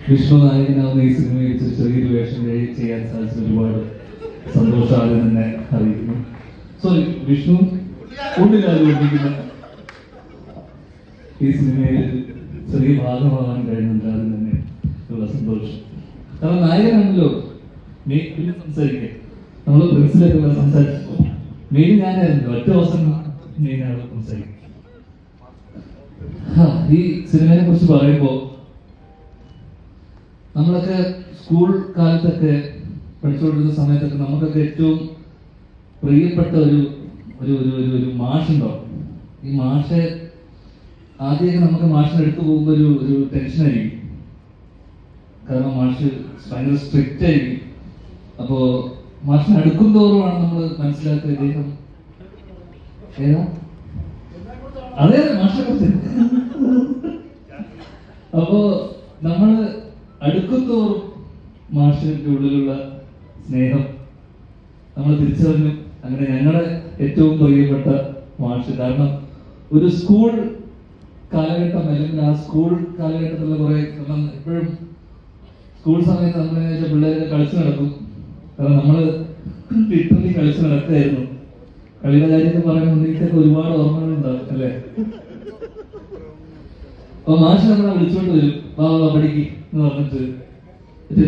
വിഷ്ണു നായകനാവുന്ന ഈ സിനിമയിൽ ചെറിയൊരു വേഷം ചെയ്യാൻ സാധിച്ച ഒരുപാട് സന്തോഷം ആദ്യം തന്നെ അറിയിക്കുന്നു. സോറി, വിഷ്ണു ഉള്ളിലാതെ ഒന്നിക്കുന്ന ഈ സിനിമയിൽ ചെറിയ ഭാഗമാകാൻ കഴിയുന്നുണ്ട്. ആദ്യം തന്നെ ഉള്ള സന്തോഷം. കാരണം നായകനാണല്ലോ മെയിൻ സംസാരിക്കുക. നമ്മൾ പ്രിൻസിലൊക്കെ സംസാരിച്ചു. മെയിൻ ഞാനായിരുന്നു. ഒറ്റ ദിവസം മെയിനാണ് സംസാരിക്കുക. ഈ സിനിമയെ കുറിച്ച് പറയുമ്പോൾ നമ്മളൊക്കെ സ്കൂൾ കാലത്തൊക്കെ പഠിച്ചുകൊണ്ടിരുന്ന സമയത്തൊക്കെ നമുക്കൊക്കെ ഏറ്റവും പ്രിയപ്പെട്ട ഒരു ഒരു ഒരു ഒരു മാഷുണ്ടാവും. ഈ മാഷെ ആദ്യമൊക്കെ നമുക്ക് മാഷിനെ എടുത്തു പോകുമ്പോൾ ഒരു ടെൻഷനായിരിക്കും. കാരണം മാഷ് ഭയങ്കര സ്ട്രിക്റ്റ് ആയിരിക്കും. അപ്പോൾ മാഷിനെ അടുക്കും തോറുമാണ് നമ്മൾ മനസ്സിലാക്കുക ഇദ്ദേഹം ഏതാ അതെ മാഷിനെ കുറിച്ച്. അപ്പോ നമ്മൾ അടുക്കുന്തോറും മാഷിന്റെ ഉള്ളിലുള്ള സ്നേഹം നമ്മൾ തിരിച്ചറിഞ്ഞു. അങ്ങനെ ഞങ്ങളുടെ ഏറ്റവും പ്രിയപ്പെട്ട മാഷ്. കാരണം ഒരു സ്കൂൾ കാലഘട്ടം അല്ലെങ്കിൽ ആ സ്കൂൾ കാലഘട്ടത്തിലുള്ള കുറെ എപ്പോഴും സ്കൂൾ സമയത്ത് നമ്മൾ പിള്ളേരെ കളിച്ചു നടക്കും. കാരണം നമ്മള് ലിറ്ററലി കളിച്ചു നടക്കുകയായിരുന്നു. കളിയുടെ കാര്യമൊക്കെ പറയുമ്പോൾ നീക്കൊക്കെ ഒരുപാട് ഓർമ്മകളുണ്ടാവും അല്ലേ? അപ്പൊ മാഷ് നമ്മളെ വിളിച്ചോണ്ട് വരും, വാ പഠിക്ക് എന്ന് പറഞ്ഞിട്ട്.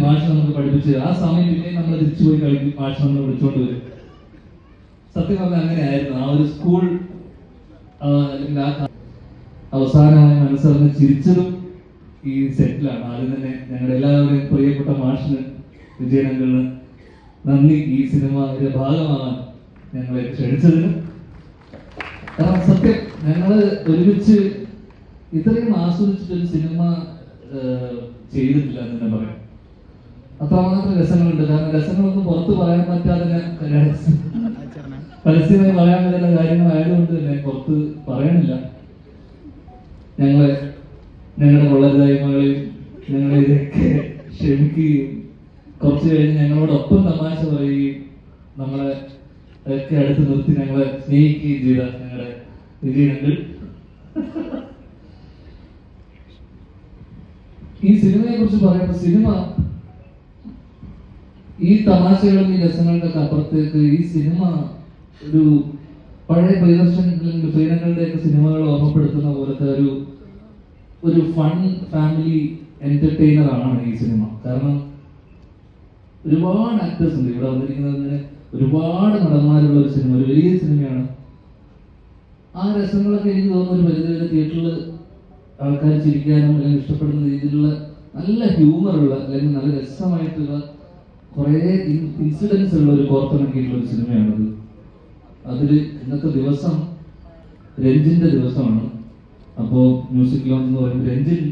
മാഷ് നമുക്ക് പഠിപ്പിച്ച് ആ സമയം പിന്നെ നമ്മൾ തിരിച്ചു പോയി കളിക്കും. മാഷ് നമ്മളെ വിളിച്ചോണ്ട് വരും. സത്യം പറഞ്ഞാൽ അങ്ങനെയായിരുന്നു ആ ഒരു സ്കൂൾ. അല്ലെങ്കിൽ ആ അവസാനമായി മനസ്സറിഞ്ഞ് ചിരിച്ചതും ഈ സെറ്റിലാണ്. ആദ്യം തന്നെ ഞങ്ങളുടെ എല്ലാവരുടെയും പ്രിയപ്പെട്ട മാഷിന് വിജയനങ്ങളിന് നന്ദി. ഈ സിനിമയുടെ ഭാഗമാകാൻ ഞങ്ങളെ ക്ഷണിച്ചതിന്. കാരണം സത്യം ഞങ്ങള് ഒരുമിച്ച് ഇത്രയും ആസ്വദിച്ചിട്ടൊരു സിനിമ ചെയ്തിട്ടില്ല എന്ന് തന്നെ പറയാം. അത്രമാത്രം രസങ്ങളുണ്ട്. കാരണം രസങ്ങളൊന്നും പുറത്ത് പറയാൻ പറ്റാതെ പരസ്യമായി പറയാൻ പറ്റുന്ന കാര്യങ്ങളായതുകൊണ്ട് തന്നെ പുറത്ത് പറയണില്ല. ഞങ്ങളുടെ കൊള്ളരുതായ്മകളെയും ഞങ്ങളെ ഇതൊക്കെ ക്ഷമിക്കുകയും കുറച്ച് കഴിഞ്ഞ് ഞങ്ങളോടൊപ്പം തമാശ പറയുകയും നമ്മളെ ഒക്കെ അടുത്ത് നിർത്തി ഞങ്ങളെ സ്നേഹിക്കുകയും ചെയ്ത ഞങ്ങളുടെ വിജയനങ്ങൾ. ഈ സിനിമയെ കുറിച്ച് പറയുമ്പോൾ സിനിമ ഈ തമാശകളും ഈ രസങ്ങളുടെയൊക്കെ അപ്പുറത്തേക്ക് ഈ സിനിമ ഒരു പഴയ പ്രിയദർശനുടെയൊക്കെ സിനിമകൾ ഓർമ്മപ്പെടുത്തുന്ന പോലത്തെ ഒരു ഫൺ ഫാമിലി എന്റർടൈനർ ആണ് ഈ സിനിമ. കാരണം ഒരുപാട് ആക്ടേഴ്സ് ഉണ്ട് ഇവിടെ വന്നിരിക്കുന്നതിന്. ഒരുപാട് നടന്മാരുള്ള ഒരു സിനിമ, ഒരു വലിയ സിനിമയാണ്. ആ രസങ്ങളൊക്കെ എനിക്ക് തോന്നുന്ന ഒരു പരിധിവരെ തിയേറ്ററിൽ ആൾക്കാർ ചിരിക്കാനും അല്ലെങ്കിൽ ഇഷ്ടപ്പെടുന്ന രീതിയിലുള്ള നല്ല ഹ്യൂമറുള്ള അല്ലെങ്കിൽ നല്ല രസമായിട്ടുള്ള കുറേ ഇൻസിഡൻസ് ഉള്ള ഒരു കോർത്തിണക്കിയിട്ടുള്ള ഒരു സിനിമയാണത്. അതിൽ ഇന്നത്തെ ദിവസം രഞ്ജിന്റെ ദിവസമാണ്. അപ്പോൾ മ്യൂസിക് ലോഞ്ച് എന്ന് പറയുമ്പോൾ രഞ്ജിൻ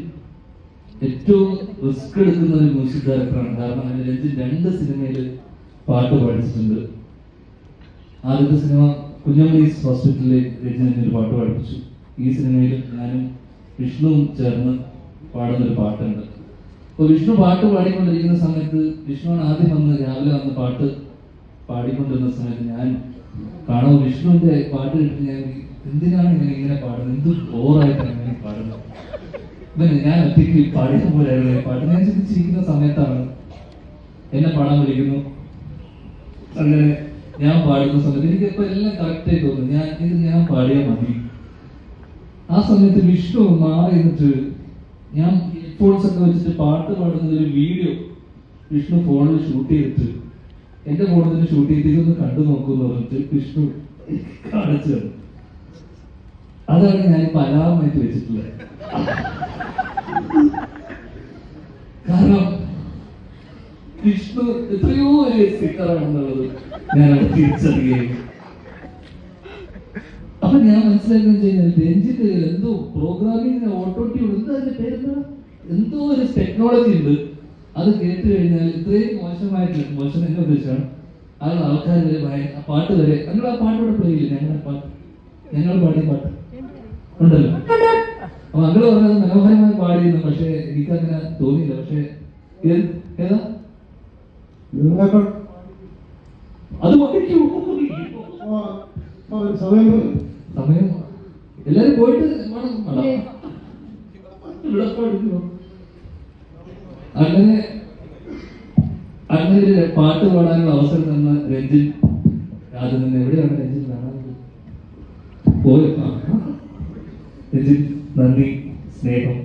ഏറ്റവും റിസ്ക് എടുക്കുന്ന ഒരു മ്യൂസിക് ഡയറക്ടറാണ്. കാരണം രഞ്ജിൻ 2 സിനിമയിൽ പാട്ട് പഠിച്ചിട്ടുണ്ട്. ആദ്യത്തെ സിനിമ കുഞ്ഞമ്മീസ് ഹോസ്പിറ്റലിൽ രഞ്ജിൻ എന്നൊരു പാട്ട് പഠിപ്പിച്ചു. ഈ സിനിമയിൽ ഞാനും വിഷ്ണുവും ചേർന്ന് പാടുന്നൊരു പാട്ടുണ്ട്. അപ്പോൾ വിഷ്ണു പാട്ട് പാടിക്കൊണ്ടിരിക്കുന്ന സമയത്ത് വിഷ്ണുവാണ് ആദ്യം രാവിലെ വന്ന് പാട്ട് പാടിക്കൊണ്ടിരുന്ന സമയത്ത് ഞാൻ കാണുമ്പോൾ വിഷ്ണുവിന്റെ പാട്ട് കേട്ടിട്ട് ഞാൻ എന്തിനാണ് ഇങ്ങനെ പാടുന്നത്, എന്ത് ഓവറായിട്ടാണ് ഇങ്ങനെ പാടുന്നത്, ഞാൻ ഒറ്റയ്ക്ക് പാടിയ പോലെയായിരുന്നു പാട്ട്. ഞാൻ ചിന്തിച്ചിരിക്കുന്ന സമയത്താണ് എന്നെ പാടാൻ വിളിക്കുന്നു. അങ്ങനെ ഞാൻ പാടുന്ന സമയത്ത് എനിക്കിപ്പോ എല്ലാം കറക്റ്റായി തോന്നുന്നു. ഞാൻ പാടിയാൽ മതി. ആ സമയത്ത് വിഷ്ണു മാറി നിന്നിട്ട് ഞാൻ ഹെഡ്ഫോൺസ് ഒക്കെ വെച്ചിട്ട് പാട്ട് പാടുന്ന ഒരു വീഡിയോ വിഷ്ണു ഫോണിൽ ഷൂട്ട് ചെയ്തിട്ട് എന്റെ ഫോണിൽ നിന്ന് ഷൂട്ട് ചെയ്ത് ഇതൊന്ന് കണ്ടു നോക്കൂന്ന് പറഞ്ഞിട്ട് വിഷ്ണു കാണിച്ചു തന്നു. അതാണ് ഞാനിപ്പോ അലാമായിട്ട് വെച്ചിട്ടുള്ളത്. കാരണം വിഷ്ണു എത്രയോ വലിയ സ്റ്റിക്കറാണെന്നുള്ളത് ഞാൻ അവിടെ തിരിച്ചറിയുകയും അപ്പൊ ഞാൻ മനസ്സിലാക്കുന്നത് കഴിഞ്ഞാൽ രഞ്ജിത്ത് എന്തോ പ്രോഗ്രാമിംഗ് ഓട്ടോട്യൂൺ എന്താ അതിന്റെ പേരെന്താ, എന്തോ ഒരു ടെക്നോളജി ഉണ്ട്. അത് കേട്ട് കഴിഞ്ഞാൽ ഇത്രയും മോശമായിട്ടില്ല, മോശം എന്നെ ഉദ്ദേശിച്ചാണ് ആൾക്കാർ വരെ പാട്ട് വരെ ഞങ്ങൾ ആ പാട്ടോടെ പ്ലേ ചെയ്യില്ല. ഞങ്ങൾ പാടിയ പാട്ട് ഉണ്ടല്ലോ. അപ്പൊ അങ്ങനെ പറഞ്ഞത് മനോഹരമായി പാടിയിരുന്നു. പക്ഷെ എനിക്കങ്ങനെ തോന്നിയില്ല. പക്ഷെ ഏതാ അത് സമയം എല്ലാരും പോയിട്ട് വെള്ളപ്പം എടുക്കുന്നു. അങ്ങനെ ഒരു പാട്ട് പാടാനുള്ള അവസരം തന്ന രഞ്ജിൻ, അത് നിന്ന് എവിടെയാണ് രഞ്ജിൻ കാണാറുണ്ട് പോയപ്പോ രഞ്ജിൻ, നന്ദി, സ്നേഹം.